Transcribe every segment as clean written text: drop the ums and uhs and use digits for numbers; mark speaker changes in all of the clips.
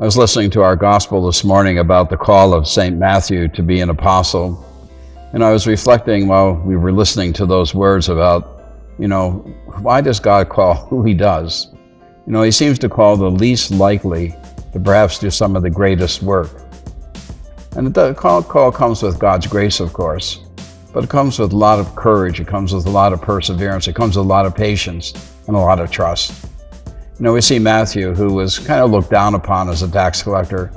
Speaker 1: I was listening to our gospel this morning about the call of St. Matthew to be an apostle. And I was reflecting while we were listening to those words about, why does God call who he does? He seems to call the least likely to perhaps do some of the greatest work. And the call comes with God's grace, of course, but it comes with a lot of courage. It comes with a lot of perseverance. It comes with a lot of patience and a lot of trust. We see Matthew, who was kind of looked down upon as a tax collector,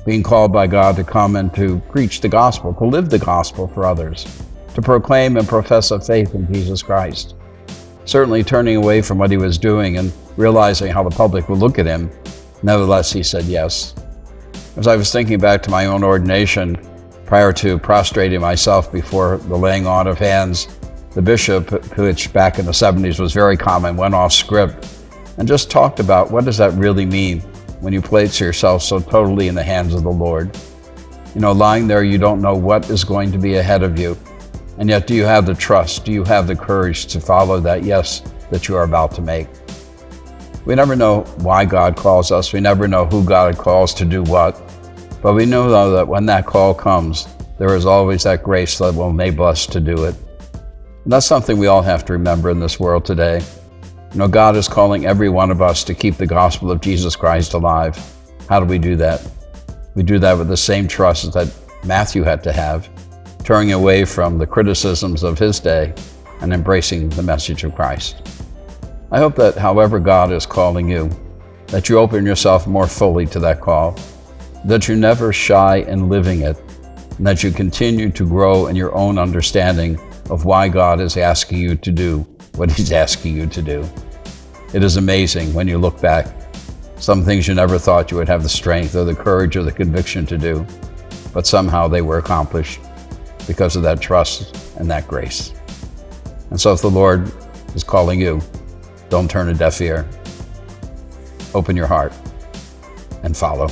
Speaker 1: being called by God to come and to preach the gospel, to live the gospel for others, to proclaim and profess a faith in Jesus Christ. Certainly turning away from what he was doing and realizing how the public would look at him, nevertheless he said yes. As I was thinking back to my own ordination, prior to prostrating myself before the laying on of hands, the bishop, which back in the 70s was very common, went off script and just talked about what does that really mean when you place yourself so totally in the hands of the Lord. Lying there, you don't know what is going to be ahead of you. And yet, do you have the trust? Do you have the courage to follow that yes that you are about to make? We never know why God calls us. We never know who God calls to do what. But we know, though, that when that call comes, there is always that grace that will enable us to do it. And that's something we all have to remember in this world today. God is calling every one of us to keep the gospel of Jesus Christ alive. How do we do that? We do that with the same trust that Matthew had to have, turning away from the criticisms of his day and embracing the message of Christ. I hope that however God is calling you, that you open yourself more fully to that call, that you're never shy in living it, and that you continue to grow in your own understanding of why God is asking you to do what he's asking you to do. It is amazing when you look back, some things you never thought you would have the strength or the courage or the conviction to do, but somehow they were accomplished because of that trust and that grace. And so if the Lord is calling you, don't turn a deaf ear. Open your heart and follow.